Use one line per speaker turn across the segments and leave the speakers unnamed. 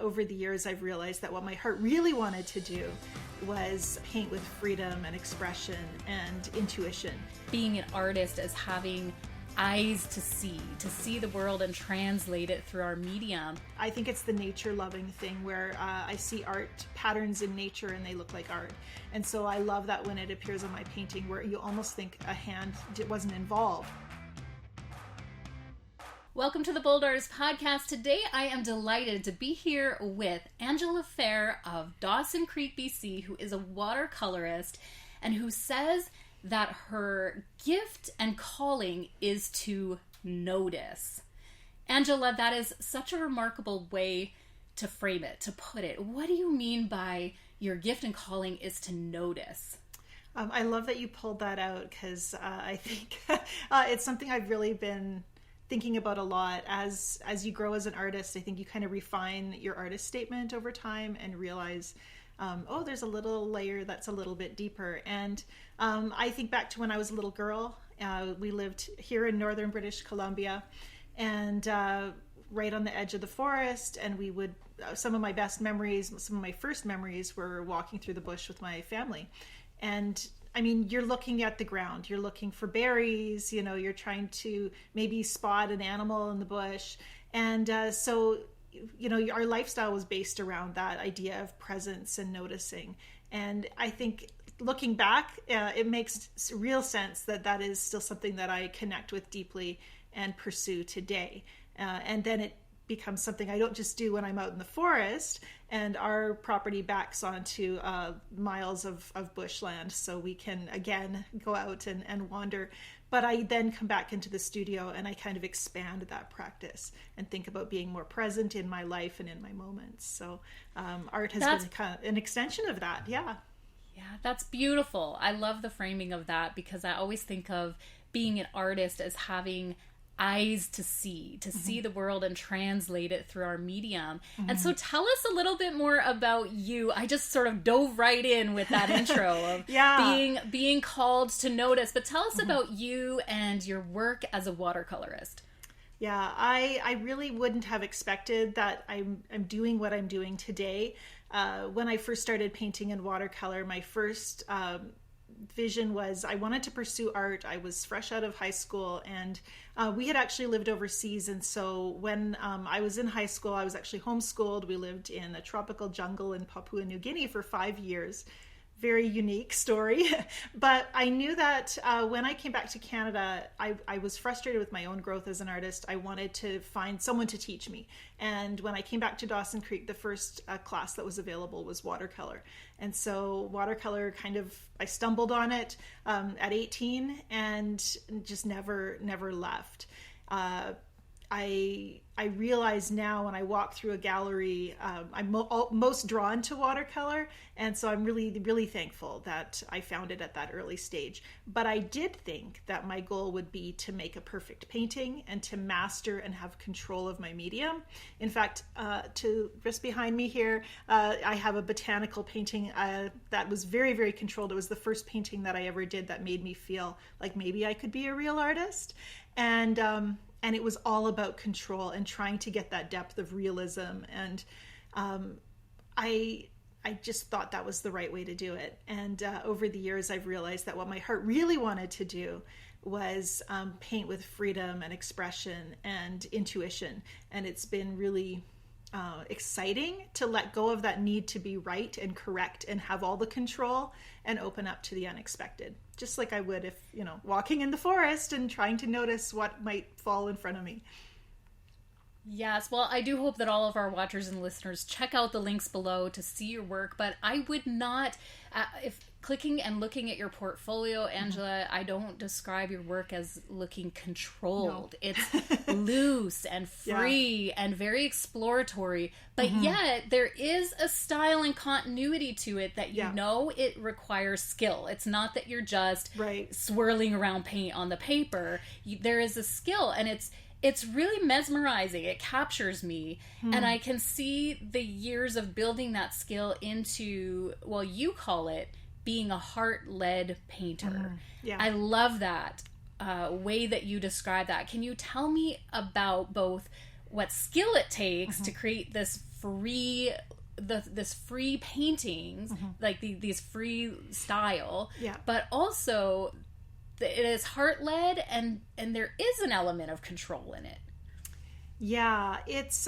over the years, I've realized that what my heart really wanted to do was paint with freedom and expression and intuition.
Being an artist is having eyes to see the world and translate it through our medium.
I think it's the nature-loving thing where I see art patterns in nature and they look like art. And so I love that when it appears on my painting where you almost think a hand wasn't involved.
Welcome to the Bold Artist Podcast. Today I am delighted to be here with Angela Fehr of Dawson Creek, BC, who is a watercolorist and who says that her gift and calling is to notice. Angela, that is such a remarkable way to frame it, to put it. What do you mean by your gift and calling is to notice?
I love that you pulled that out because I think it's something I've really been thinking about a lot. As you grow as an artist, I think you kind of refine your artist statement over time and realize, there's a little layer that's a little bit deeper. And I think back to when I was a little girl. We lived here in northern British Columbia and right on the edge of the forest. And we would, some of my first memories were walking through the bush with my family. And I mean, you're looking at the ground, you're looking for berries, you're trying to maybe spot an animal in the bush. And so our lifestyle was based around that idea of presence and noticing. And I think looking back, it makes real sense that is still something that I connect with deeply and pursue today. And then it becomes something I don't just do when I'm out in the forest, and our property backs onto miles of bushland, so we can again go out and wander. But I then come back into the studio and I kind of expand that practice and think about being more present in my life and in my moments. So art has been kind of an extension of that. Yeah,
that's beautiful. I love the framing of that because I always think of being an artist as having eyes to see the world and translate it through our medium. And so tell us a little bit more about you. I just sort of dove right in with that intro of being called to notice, but tell us about you and your work as a watercolorist.
Yeah, I really wouldn't have expected that I'm doing what I'm doing today. When I first started painting in watercolor, my first vision was I wanted to pursue art. I was fresh out of high school and we had actually lived overseas. And so when I was in high school, I was actually homeschooled. We lived in a tropical jungle in Papua New Guinea for 5 years. Very unique story. But I knew that when I came back to Canada, I was frustrated with my own growth as an artist. I wanted to find someone to teach me. And when I came back to Dawson Creek, the first class that was available was watercolor. And so watercolor I stumbled on it at 18 and just never left. I realize now when I walk through a gallery, I'm most drawn to watercolor. And so I'm really, really thankful that I found it at that early stage. But I did think that my goal would be to make a perfect painting and to master and have control of my medium. In fact, to just behind me here, I have a botanical painting that was very, very controlled. It was the first painting that I ever did that made me feel like maybe I could be a real artist. And it was all about control and trying to get that depth of realism. And I just thought that was the right way to do it. And over the years, I've realized that what my heart really wanted to do was paint with freedom and expression and intuition. And it's been really exciting to let go of that need to be right and correct and have all the control and open up to the unexpected. Just like I would if, walking in the forest and trying to notice what might fall in front of me.
Yes, well, I do hope that all of our watchers and listeners check out the links below to see your work, but I would not, if clicking and looking at your portfolio, Angela, I don't describe your work as looking controlled. No. It's loose and free and very exploratory, but yet there is a style and continuity to it that it requires skill. It's not that you're just swirling around paint on the paper. There is a skill, and it's really mesmerizing. It captures me. And I can see the years of building that skill into, well, you call it being a heart-led painter. I love that way that you describe that. Can you tell me about both what skill it takes to create this free paintings, like these free style, but also it is heart-led, and there is an element of control in it.
Yeah, it's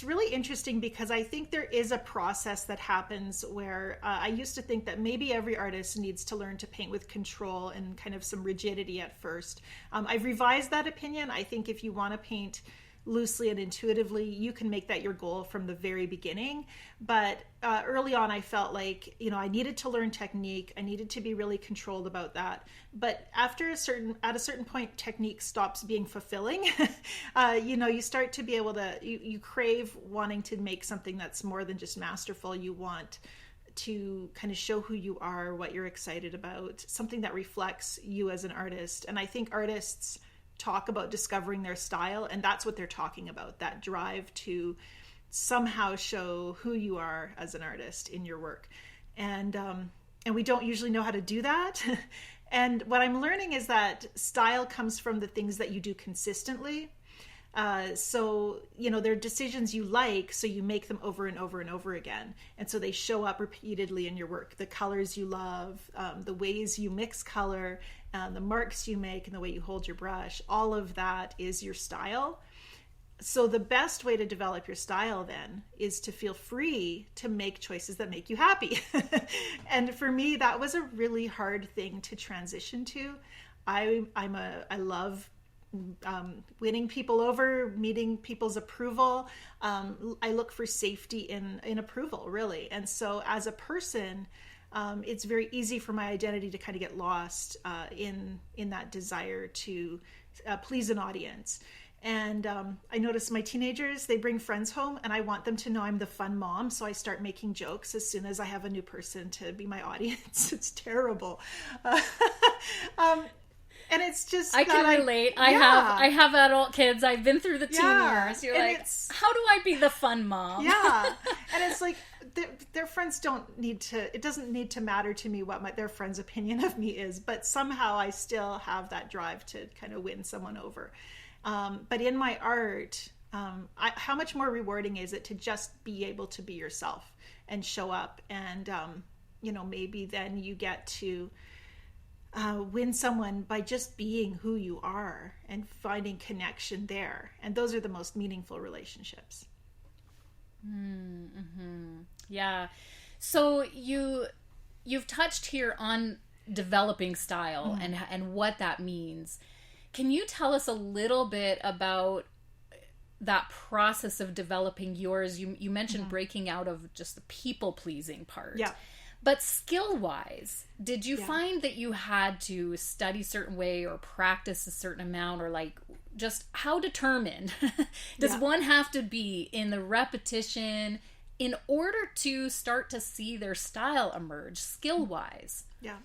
really interesting because I think there is a process that happens where I used to think that maybe every artist needs to learn to paint with control and kind of some rigidity at first. I've revised that opinion. I think if you want to paint loosely and intuitively, you can make that your goal from the very beginning. But early on, I felt like, I needed to learn technique. I needed to be really controlled about that. But at a certain point, technique stops being fulfilling. You start to be able to, you crave wanting to make something that's more than just masterful. You want to kind of show who you are, what you're excited about, something that reflects you as an artist. And I think artists talk about discovering their style, and that's what they're talking about, that drive to somehow show who you are as an artist in your work. And we don't usually know how to do that. And what I'm learning is that style comes from the things that you do consistently. So they're decisions you like, so you make them over and over and over again. And so they show up repeatedly in your work. The colors you love, the ways you mix color, the marks you make, and the way you hold your brush, all of that is your style. So the best way to develop your style then is to feel free to make choices that make you happy. And for me, that was a really hard thing to transition to. I love winning people over, meeting people's approval. I look for safety in approval, really. And so as a person, it's very easy for my identity to kind of get lost in that desire to please an audience. And I notice my teenagers, they bring friends home, and I want them to know I'm the fun mom. So I start making jokes as soon as I have a new person to be my audience. It's terrible. And it's just
I can relate. I have adult kids. I've been through the teen years. You're like, how do I be the fun mom?
Yeah. And it's like their friends don't need to, it doesn't need to matter to me what their friend's opinion of me is, but somehow I still have that drive to kind of win someone over. But in my art, how much more rewarding is it to just be able to be yourself and show up, and maybe then you get to win someone by just being who you are and finding connection there. And those are the most meaningful relationships.
Mm-hmm. Yeah. So you've touched here on developing style and what that means. Can you tell us a little bit about that process of developing yours? You mentioned breaking out of just the people-pleasing part. Yeah. But skill-wise, did you find that you had to study a certain way or practice a certain amount, or like just how determined does one have to be in the repetition in order to start to see their style emerge skill-wise? Yeah.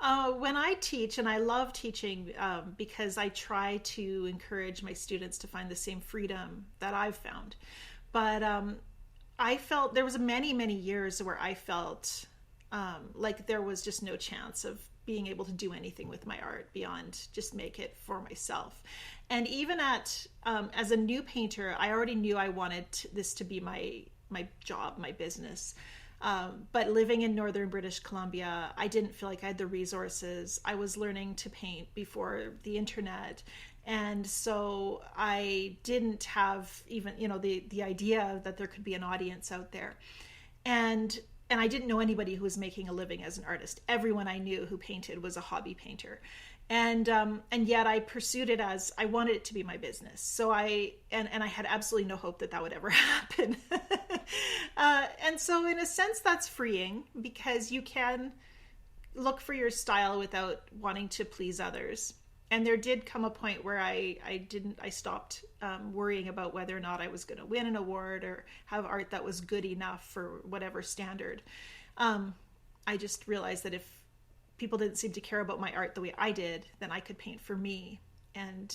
When I teach, and I love teaching because I try to encourage my students to find the same freedom that I've found. But I felt there was many, many years where I felt like there was just no chance of being able to do anything with my art beyond just make it for myself. And even as a new painter, I already knew I wanted this to be my job, my business. But living in northern British Columbia, I didn't feel like I had the resources. I was learning to paint before the internet. And so I didn't have even, the idea that there could be an audience out there. And I didn't know anybody who was making a living as an artist. Everyone I knew who painted was a hobby painter. And yet I pursued it as I wanted it to be my business. So I had absolutely no hope that would ever happen. And so in a sense, that's freeing because you can look for your style without wanting to please others. And there did come a point where I stopped worrying about whether or not I was going to win an award or have art that was good enough for whatever standard. I just realized that if people didn't seem to care about my art the way I did, then I could paint for me. And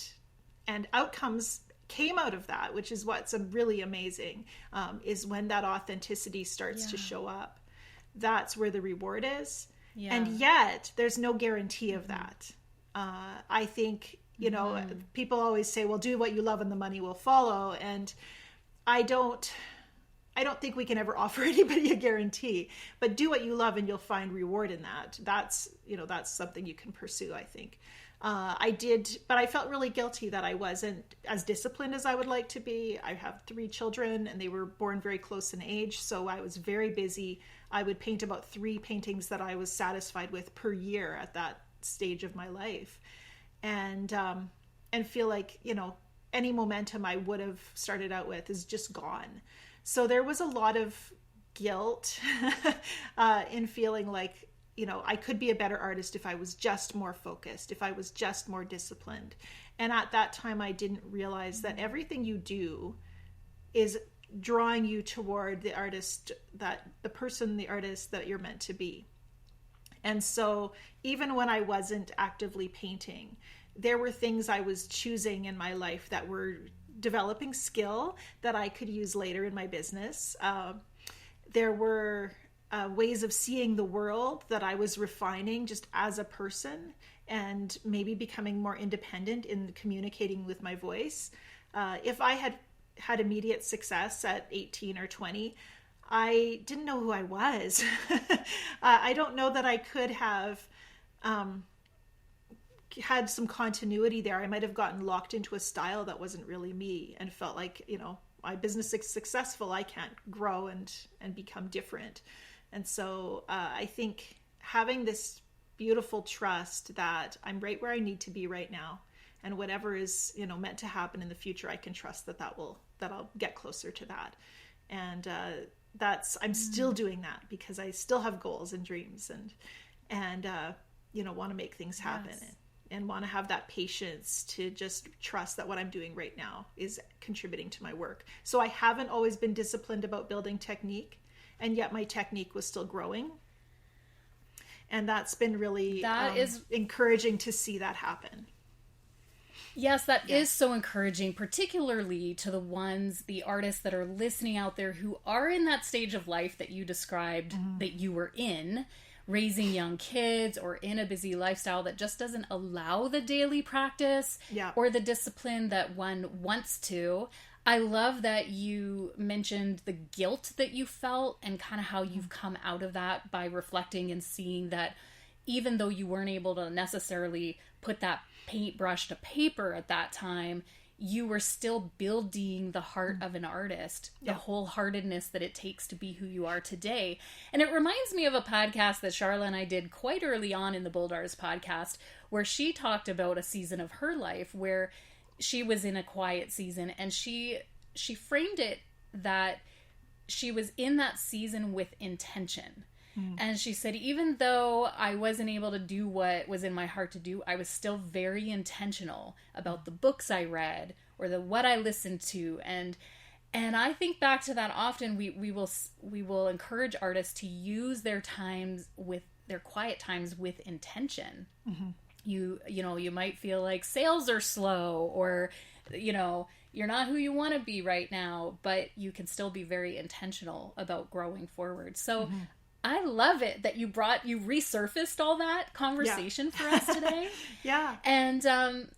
outcomes came out of that, which is what's really amazing, is when that authenticity starts to show up. That's where the reward is. Yeah. And yet there's no guarantee of that. I think You know, people always say, well, do what you love and the money will follow. And I don't think we can ever offer anybody a guarantee, but do what you love and you'll find reward in that. That's something you can pursue, I think. I did, but I felt really guilty that I wasn't as disciplined as I would like to be. I have 3 children and they were born very close in age. So I was very busy. I would paint about 3 paintings that I was satisfied with per year at that stage of my life. And feel like, you know, any momentum I would have started out with is just gone. So there was a lot of guilt in feeling like, you know, I could be a better artist if I was just more focused, if I was just more disciplined. And at that time, I didn't realize that everything you do is drawing you toward the artist, the artist that you're meant to be. And so even when I wasn't actively painting, there were things I was choosing in my life that were developing skill that I could use later in my business. There were ways of seeing the world that I was refining just as a person and maybe becoming more independent in communicating with my voice. If I had immediate success at 18 or 20, I didn't know who I was. I don't know that I could have had some continuity there. I might have gotten locked into a style that wasn't really me and felt like, you know, my business is successful. I can't grow and become different. And so I think having this beautiful trust that I'm right where I need to be right now, and whatever is, you know, meant to happen in the future, I can trust that I'll get closer to that. And I'm still doing that because I still have goals and dreams and you know, want to make things happen.
Yes.
And want to have that patience to just trust that what I'm doing right now is contributing to my work. So I haven't always been disciplined about building technique, and yet my technique was still growing. And that's been really encouraging to see that happen.
Yes, that is so encouraging, particularly to the artists that are listening out there who are in that stage of life that you described that you were in, raising young kids or in a busy lifestyle that just doesn't allow the daily practice or the discipline that one wants to. I love that you mentioned the guilt that you felt and kind of how you've come out of that by reflecting and seeing that even though you weren't able to necessarily put that paintbrush to paper at that time, you were still building the heart of an artist, the wholeheartedness that it takes to be who you are today. And it reminds me of a podcast that Charla and I did quite early on in the Bold Artist podcast, where she talked about a season of her life where she was in a quiet season, and she framed it that she was in that season with intention. And she said, even though I wasn't able to do what was in my heart to do, I was still very intentional about the books I read or what I listened to. And I think back to that often. We will encourage artists to use their quiet times with intention. You might feel like sales are slow, or you're not who you want to be right now, but you can still be very intentional about growing forward. So I love it that you resurfaced all that conversation for us today. And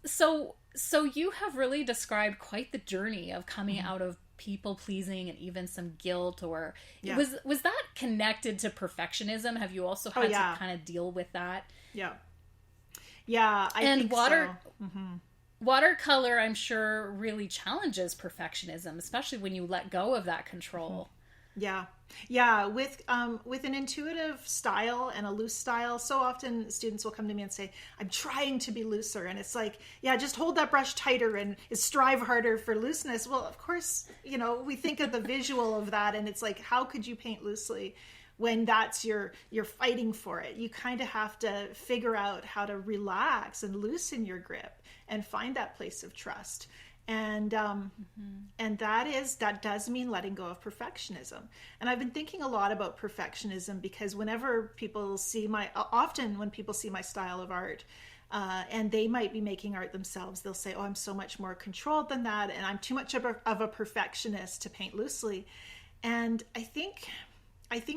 so you have really described quite the journey of coming out of people pleasing and even some guilt, or was that connected to perfectionism? Have you also had to kind of deal with that?
I think so.
Watercolor, I'm sure, really challenges perfectionism, especially when you let go of that control. With an intuitive style and a loose style, so often students will come to me and say, I'm trying to be looser. And it's like, just hold that brush tighter and strive harder for looseness. Well, of course, we think of the visual of that, and it's like, how could you paint loosely when that's you're fighting for it? You kind of have to figure out how to relax and loosen your grip and find that place of trust. And that does mean letting go of perfectionism. And I've been thinking a lot about perfectionism because whenever people see often when people see my style of art, and they might be making art themselves, they'll say, oh, I'm so much more controlled than that, and I'm too much of a perfectionist to paint loosely. And I think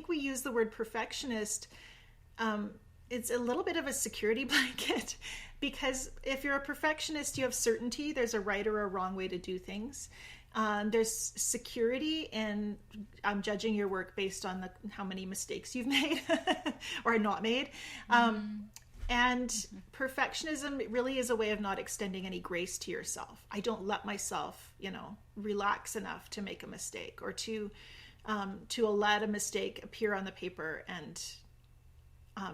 we use the word perfectionist
it's a little bit of a security blanket, because if you're a perfectionist, you have certainty. There's a right or a wrong way to do things. There's security in judging your work based on how many mistakes you've made or not made. And perfectionism really is a way of not extending any grace to yourself. I don't let myself, relax enough to make a mistake, or to let a mistake appear on the paper and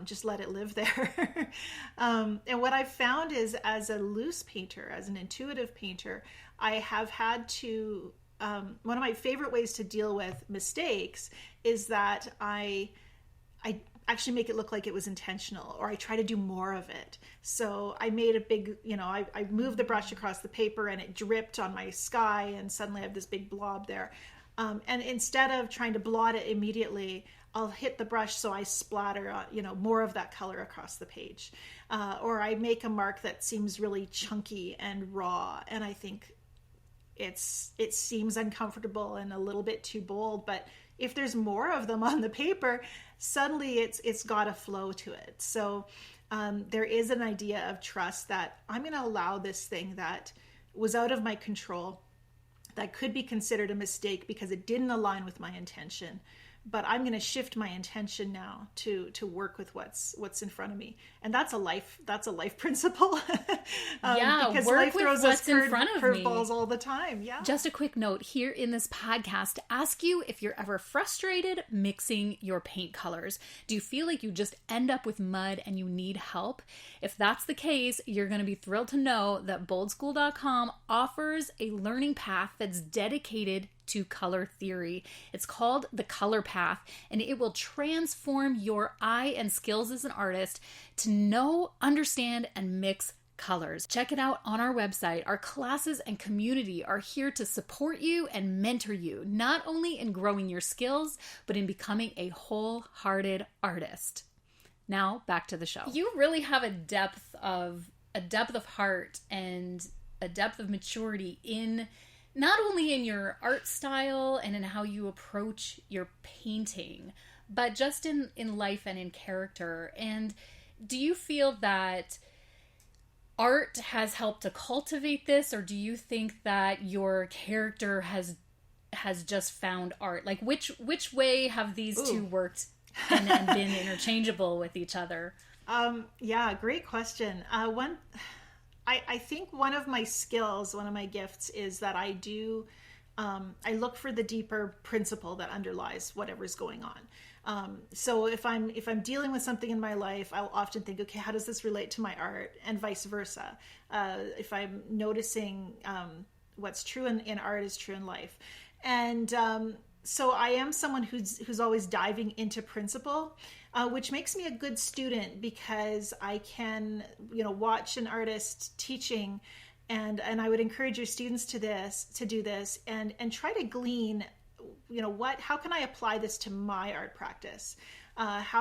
just let it live there. And what I've found is, as a loose painter, as an intuitive painter, I have had to, one of my favorite ways to deal with mistakes is that I actually make it look like it was intentional, or I try to do more of it. So I made a big, I moved the brush across the paper and it dripped on my sky, and suddenly I have this big blob there. And instead of trying to blot it immediately, I'll hit the brush so I splatter, more of that color across the page. Or I make a mark that seems really chunky and raw, and I think it seems uncomfortable and a little bit too bold. But if there's more of them on the paper, suddenly it's got a flow to it. So there is an idea of trust that I'm going to allow this thing that was out of my control, that could be considered a mistake because it didn't align with my intention, but I'm going to shift my intention now to work with what's in front of me. And that's a life principle. Because
work
life
with
throws
what's
us
in front of me
curveballs all the time. Yeah.
Just a quick note here in this podcast, ask you if you're ever frustrated mixing your paint colors. Do you feel like you just end up with mud and you need help? If that's the case, you're going to be thrilled to know that boldschool.com offers a learning path that's dedicated to color theory. It's called the Color Path, and it will transform your eye and skills as an artist to know, understand, and mix colors. Check it out on our website. Our classes and community are here to support you and mentor you, not only in growing your skills, but in becoming a wholehearted artist. Now, back to the show. You really have a depth of heart and a depth of maturity in not only in your art style and in how you approach your painting, but just in life and in character. And do you feel that art has helped to cultivate this, or do you think that your character has just found art? Like, which way have these two worked and been interchangeable with each other?
Yeah, great question. I think one of my skills, one of my gifts, is that I look for the deeper principle that underlies whatever's going on. So if I'm dealing with something in my life, I'll often think, okay, how does this relate to my art, and vice versa. If I'm noticing what's true in art is true in life, and so I am someone who's always diving into principle. Which makes me a good student, because I can, watch an artist teaching, and I would encourage your students to do this, and try to glean, how can I apply this to my art practice? And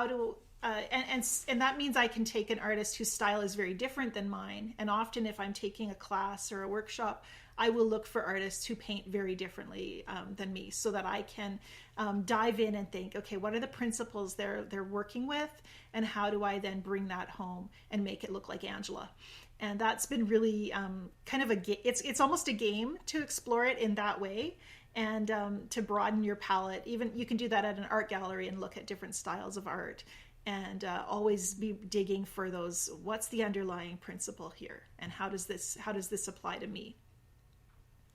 that means I can take an artist whose style is very different than mine. And often, if I'm taking a class or a workshop, I will look for artists who paint very differently than me, so that I can dive in and think, okay, what are the principles they're working with, and how do I then bring that home and make it look like Angela? And that's been really kind of it's almost a game to explore it in that way, and to broaden your palette. Even you can do that at an art gallery and look at different styles of art, and always be digging for those. What's the underlying principle here, and how does this apply to me?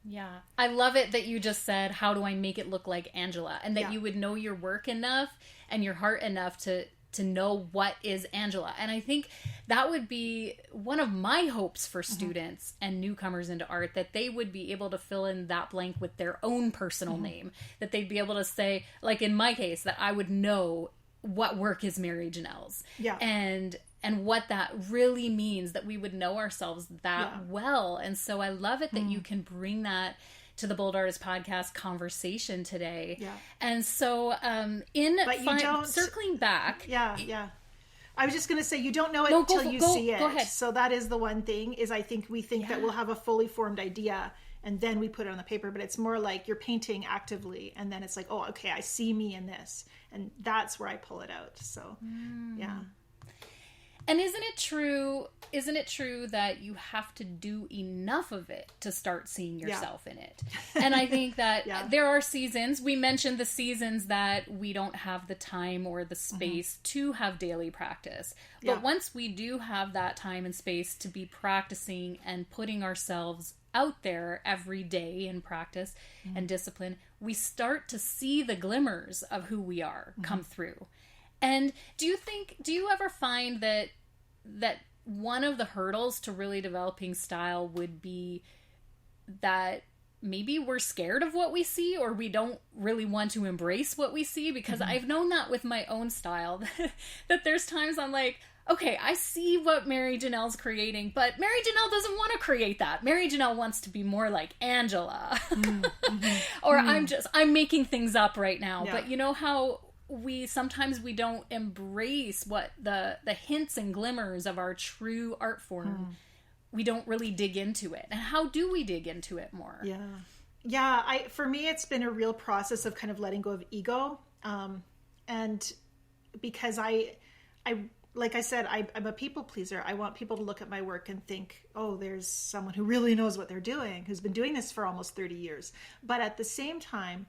Yeah. I love it that you just said, how do I make it look like Angela? And that you would know your work enough and your heart enough to know what is Angela. And I think that would be one of my hopes for students and newcomers into art, that they would be able to fill in that blank with their own personal name. That they'd be able to say, like in my case, that I would know what work is Mary Janelle's. Yeah. And what that really means, that we would know ourselves that well. And so I love it that you can bring that to the Bold Artist Podcast conversation today. Yeah. And so circling back.
Yeah. I was just going to say, you don't know it until you see it. Go ahead. So that is the one thing, is I think we think that we'll have a fully formed idea and then we put it on the paper, but it's more like you're painting actively, and then it's like, oh, okay, I see me in this. And that's where I pull it out. So, yeah.
And isn't it true that you have to do enough of it to start seeing yourself in it? And I think that there are seasons, we mentioned the seasons that we don't have the time or the space to have daily practice. But once we do have that time and space to be practicing and putting ourselves out there every day in practice and discipline, we start to see the glimmers of who we are come through. And do you ever find that one of the hurdles to really developing style would be that maybe we're scared of what we see, or we don't really want to embrace what we see? Because I've known that with my own style, that there's times I'm like, okay, I see what Mary Janelle's creating, but Mary Janelle doesn't want to create that. Mary Janelle wants to be more like Angela. Or I'm making things up right now. Yeah. But you know how we don't embrace what the hints and glimmers of our true art form. We don't really dig into it. And how do we dig into it more?
For me, it's been a real process of kind of letting go of ego. And because I like I said, I'm a people pleaser. I want people to look at my work and think, oh, there's someone who really knows what they're doing, who's been doing this for almost 30 years. But at the same time,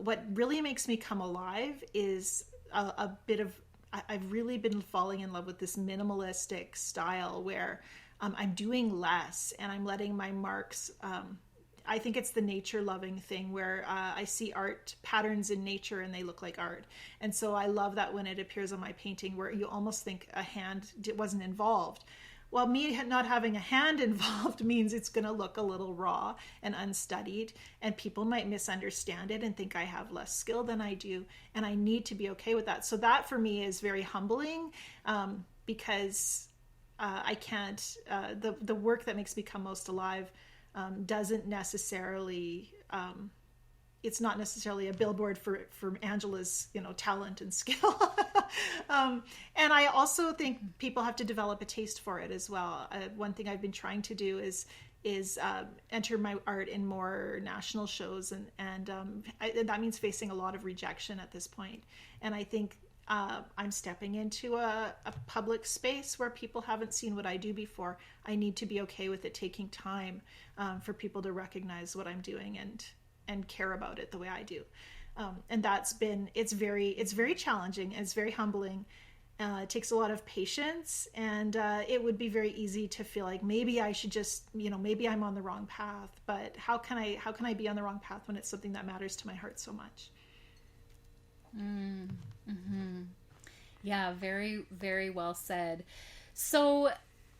what really makes me come alive is a bit of, I've really been falling in love with this minimalistic style where I'm doing less and I'm letting my marks, I think it's the nature loving thing where I see art patterns in nature and they look like art. And so I love that when it appears on my painting where you almost think a hand wasn't involved. Well, me not having a hand involved means it's going to look a little raw and unstudied, and people might misunderstand it and think I have less skill than I do, and I need to be okay with that. So that for me is very humbling, because I can't, the work that makes me come most alive doesn't necessarily, it's not necessarily a billboard for Angela's, talent and skill. And I also think people have to develop a taste for it as well. One thing I've been trying to do is enter my art in more national shows, and that means facing a lot of rejection at this point. And I think I'm stepping into a public space where people haven't seen what I do before. I need to be okay with it taking time for people to recognize what I'm doing and care about it the way I do. And it's very challenging. It's very humbling. It takes a lot of patience, and it would be very easy to feel like maybe I should just, maybe I'm on the wrong path. But how can I be on the wrong path when it's something that matters to my heart so much?
Yeah, very, very well said. So,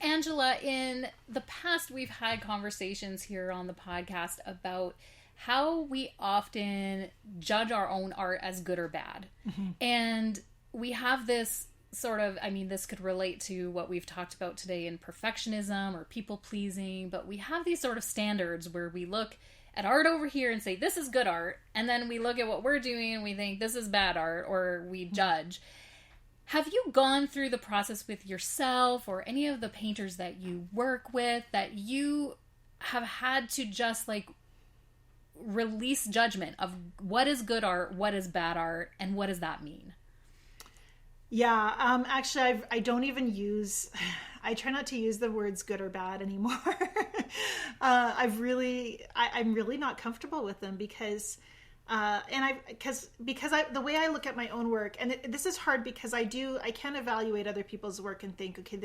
Angela, in the past, we've had conversations here on the podcast about how we often judge our own art as good or bad. And we have this sort of, this could relate to what we've talked about today in perfectionism or people pleasing, but we have these sort of standards where we look at art over here and say, this is good art. And then we look at what we're doing and we think this is bad art, or we judge. Have you gone through the process with yourself or any of the painters that you work with that you have had to just release judgment of what is good art, what is bad art, and what does that mean?
Yeah, actually, I try not to use the words good or bad anymore. I'm really not comfortable with them because the way I look at my own work, and this is hard because I can evaluate other people's work and think, okay,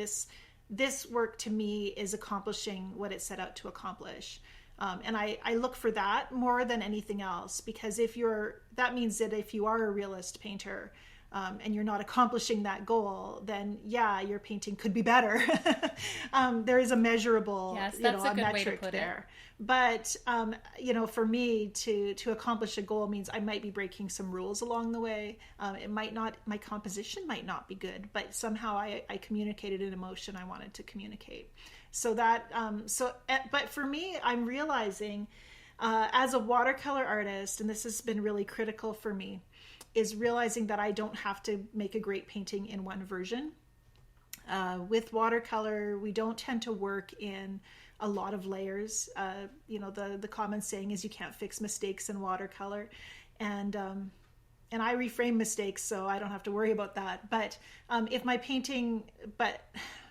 this work to me is accomplishing what it set out to accomplish. And I look for that more than anything else, because that means that if you are a realist painter, and you're not accomplishing that goal, then your painting could be better. There is a measurable,
a good
metric
way to put
there. It. But for me to accomplish a goal means I might be breaking some rules along the way. My composition might not be good, but somehow I communicated an emotion I wanted to communicate. But for me, I'm realizing as a watercolor artist, and this has been really critical for me, is realizing that I don't have to make a great painting in one version. With watercolor, we don't tend to work in a lot of layers. The common saying is you can't fix mistakes in watercolor. And and I reframe mistakes, so I don't have to worry about that. But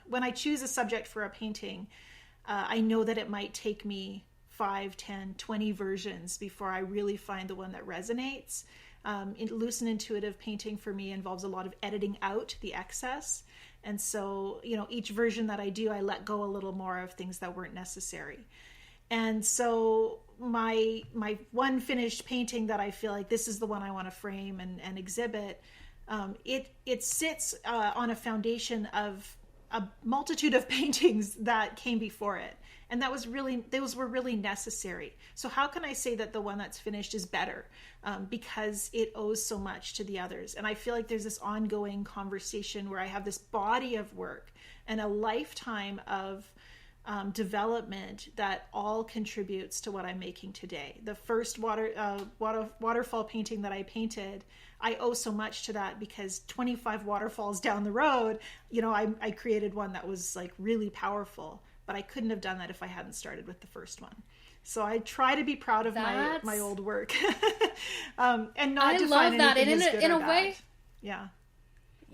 when I choose a subject for a painting, I know that it might take me 5, 10, 20 versions before I really find the one that resonates. Loose and intuitive painting for me involves a lot of editing out the excess. And so, each version that I do, I let go a little more of things that weren't necessary. And so my one finished painting that I feel like this is the one I want to frame and exhibit, it sits on a foundation of a multitude of paintings that came before it. And those were really necessary. So how can I say that the one that's finished is better? Because it owes so much to the others. And I feel like there's this ongoing conversation where I have this body of work and a lifetime of development that all contributes to what I'm making today. The first waterfall painting that I painted, I owe so much to that because 25 waterfalls down the road, I created one that was like really powerful. But I couldn't have done that if I hadn't started with the first one. So I try to be proud of my old work, and not define anything as good or bad. Way,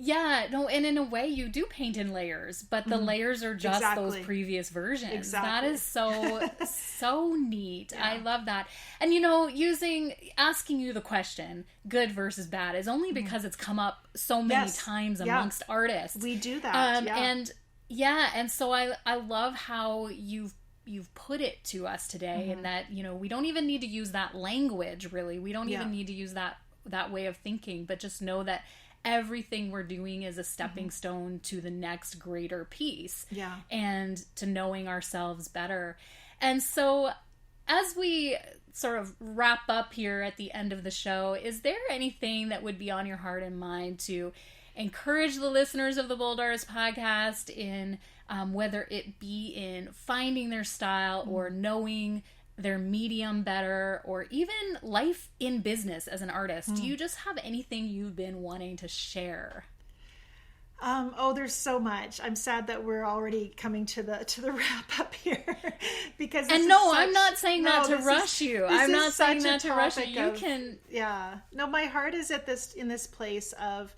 yeah, no, and in a way, you do paint in layers, but the layers are just those previous versions. Exactly. That is so neat. Yeah. I love that. And asking you the question, good versus bad, is only because it's come up so many times amongst artists.
We do that,
and so I love how you've put it to us today, and that we don't even need to use that language, really. We don't even need to use that way of thinking, but just know that everything we're doing is a stepping stone to the next greater piece, and to knowing ourselves better. And so as we sort of wrap up here at the end of the show, is there anything that would be on your heart and mind to encourage the listeners of the Bold Artist podcast in whether it be in finding their style or knowing their medium better, or even life in business as an artist? Do you just have anything you've been wanting to share?
There's so much. I'm sad that we're already coming to the wrap up here because
I'm not saying that to rush you. I'm not saying that to rush you.
My heart is in this place of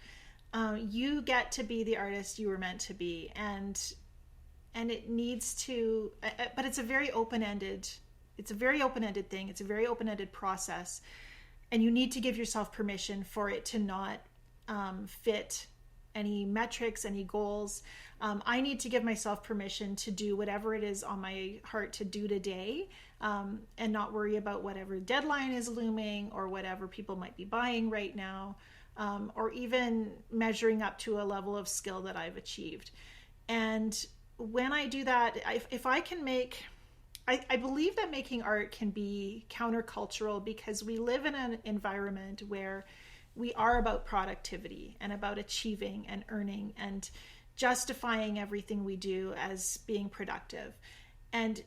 you get to be the artist you were meant to be, and it needs to, but it's a very open-ended thing. It's a very open-ended process, and you need to give yourself permission for it to not fit any metrics, any goals. I need to give myself permission to do whatever it is on my heart to do today, and not worry about whatever deadline is looming or whatever people might be buying right now, or even measuring up to a level of skill that I've achieved. And when I do that, if I can make... I believe that making art can be countercultural because we live in an environment where we are about productivity and about achieving and earning and justifying everything we do as being productive, and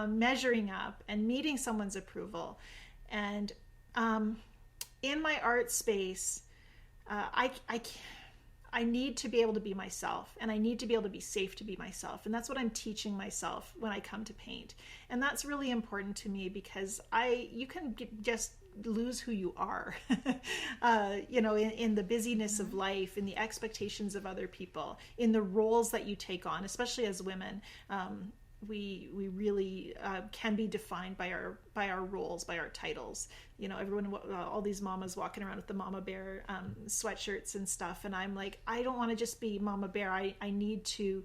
measuring up and meeting someone's approval. And in my art space, I need to be able to be myself, and I need to be able to be safe to be myself. And that's what I'm teaching myself when I come to paint. And that's really important to me because you can just lose who you are, in the busyness of life, in the expectations of other people, in the roles that you take on, especially as women. We really can be defined by our roles, by our titles. Everyone, all these mamas walking around with the mama bear sweatshirts and stuff, and I'm like, I don't want to just be mama bear. I need to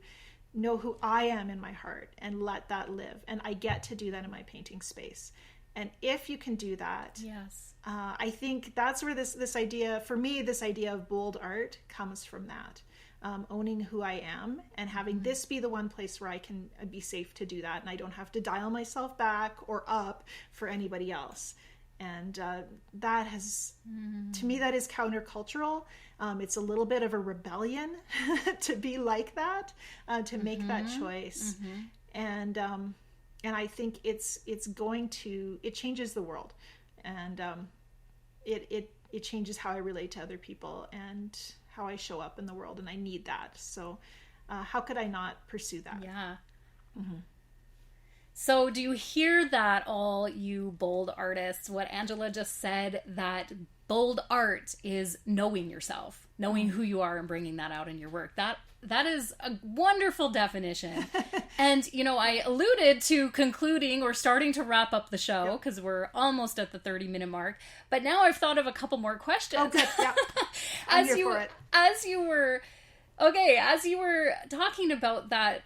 know who I am in my heart and let that live, and I get to do that in my painting space. And if you can do that, I think that's where this idea, for me, this idea of bold art comes from that. Owning who I am and having this be the one place where I can be safe to do that, and I don't have to dial myself back or up for anybody else. And that has, to me, that is countercultural. It's a little bit of a rebellion to be like that, to make that choice. And I think it changes the world, and it changes how I relate to other people and how I show up in the world, and I need that. So how could I not pursue that?
So, do you hear that, all you bold artists? What Angela just said, that bold art is knowing yourself, knowing who you are, and bringing that out in your work. That is a wonderful definition. And, you know, I alluded to concluding or starting to wrap up the show because we're almost at the 30-minute mark. But now I've thought of a couple more questions.
Okay, yeah. I'm here for it.
As you were talking about that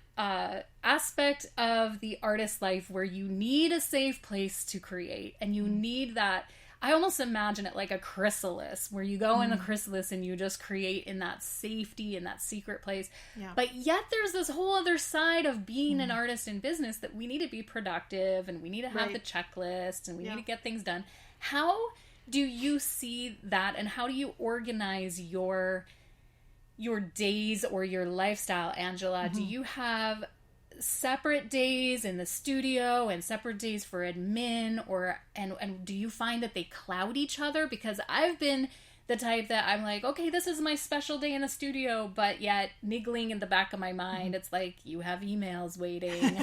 aspect of the artist's life where you need a safe place to create, and you need that, I almost imagine it like a chrysalis, where you go in the chrysalis and you just create in that safety, in that secret place. Yeah. But yet there's this whole other side of being an artist in business, that we need to be productive, and we need to have the checklist, and we need to get things done. How do you see that, and how do you organize your days or your lifestyle, Angela? Do you have separate days in the studio and separate days for admin, or and do you find that they cloud each other? Because I've been the type that I'm like, okay, this is my special day in the studio, but yet niggling in the back of my mind, it's like, you have emails waiting.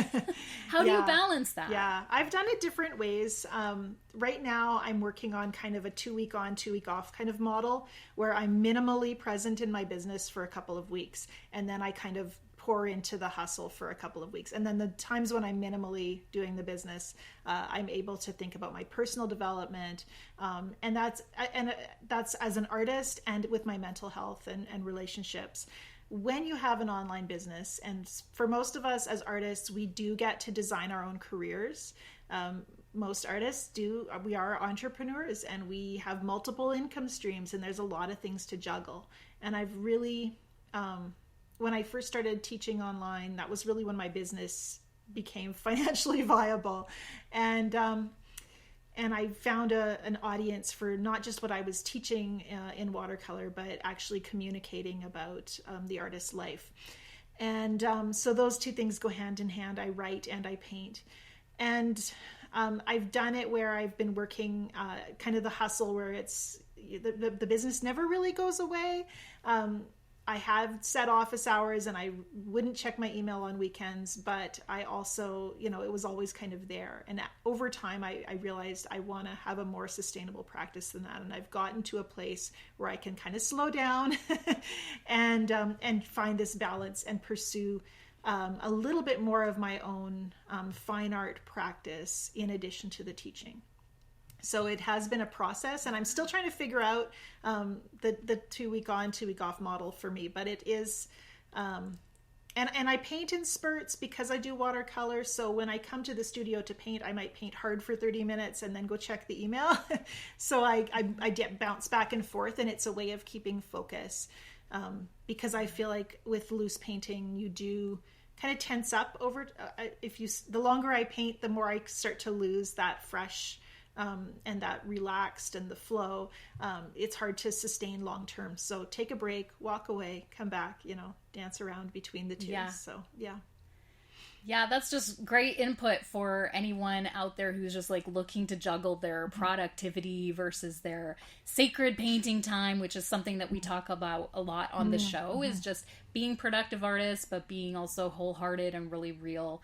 How do you balance that?
Yeah, I've done it different ways. Right now I'm working on kind of a 2-week on, 2-week off kind of model, where I'm minimally present in my business for a couple of weeks, and then I kind of pour into the hustle for a couple of weeks. And then the times when I'm minimally doing the business, I'm able to think about my personal development. And that's as an artist, and with my mental health and relationships. When you have an online business, and for most of us as artists, we do get to design our own careers. Most artists do. We are entrepreneurs, and we have multiple income streams, and there's a lot of things to juggle. And I've really, when I first started teaching online, that was really when my business became financially viable. And I found an audience for not just what I was teaching in watercolor, but actually communicating about the artist's life. And so those two things go hand in hand. I write and I paint. And I've done it where I've been working kind of the hustle, where it's the business never really goes away. I have set office hours, and I wouldn't check my email on weekends, but I also, it was always kind of there. And over time, I realized I want to have a more sustainable practice than that. And I've gotten to a place where I can kind of slow down and find this balance and pursue a little bit more of my own fine art practice in addition to the teaching. So it has been a process, and I'm still trying to figure out the 2-week on, 2-week off model for me. But it is, and I paint in spurts because I do watercolor. So when I come to the studio to paint, I might paint hard for 30 minutes and then go check the email. So I get bounce back and forth, and it's a way of keeping focus. Because I feel like with loose painting, you do kind of tense up over. The longer I paint, the more I start to lose that fresh. And that relaxed and the flow, it's hard to sustain long term. So take a break, walk away, come back, dance around between the two.
Yeah.
So, yeah.
Yeah, that's just great input for anyone out there who's just like looking to juggle their productivity versus their sacred painting time, which is something that we talk about a lot on the show, is just being productive artists, but being also wholehearted and really real,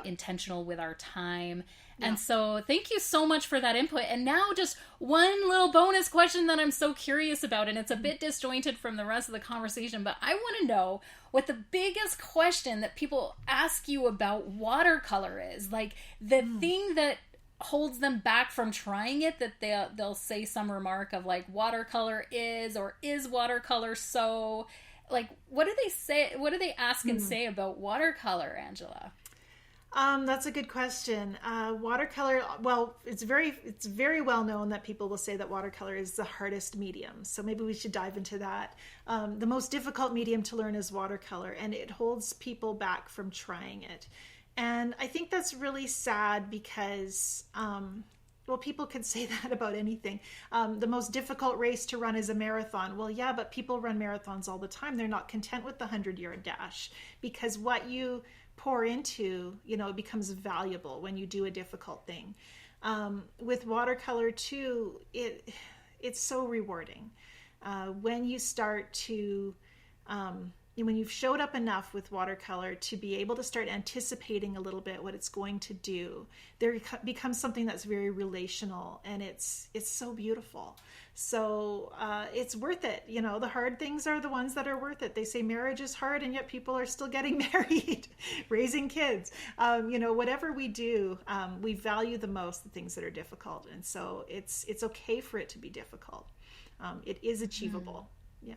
intentional with our time. Yeah. And so thank you so much for that input. And now just one little bonus question that I'm so curious about, and it's a bit disjointed from the rest of the conversation, but I want to know what the biggest question that people ask you about watercolor is. Like the thing that holds them back from trying it, that they'll say some remark of like, watercolor is, or is watercolor so, like, what do they say? What do they ask and say about watercolor, Angela?
That's a good question. Watercolor, well, it's very well known that people will say that watercolor is the hardest medium. So maybe we should dive into that. The most difficult medium to learn is watercolor, and it holds people back from trying it. And I think that's really sad because, people could say that about anything. The most difficult race to run is a marathon. Well, yeah, but people run marathons all the time. They're not content with the 100-yard dash, because what you pour into, it becomes valuable when you do a difficult thing. With watercolor too, it's so rewarding. When you start to when you've showed up enough with watercolor to be able to start anticipating a little bit what it's going to do, there becomes something that's very relational, and it's so beautiful. So it's worth it. You know, the hard things are the ones that are worth it. They say marriage is hard, and yet people are still getting married, raising kids. You know, whatever we do, we value the most the things that are difficult, and so it's okay for it to be difficult. It is achievable. Yeah.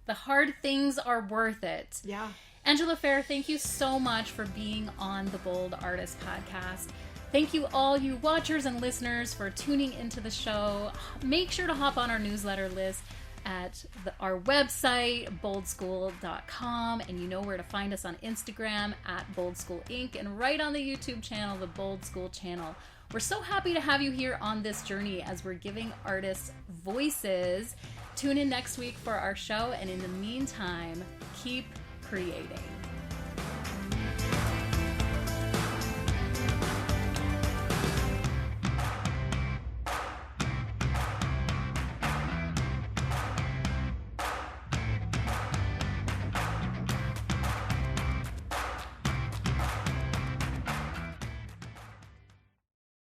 The hard things are worth it.
Yeah.
Angela Fehr, thank you so much for being on the Bold Artist podcast. Thank you all you watchers and listeners for tuning into the show. Make sure to hop on our newsletter list at our website, boldschool.com, and you know where to find us on Instagram at Bold School Inc. and right on the YouTube channel, the Bold School channel. We're so happy to have you here on this journey as we're giving artists voices. Tune in next week for our show, and in the meantime, keep creating.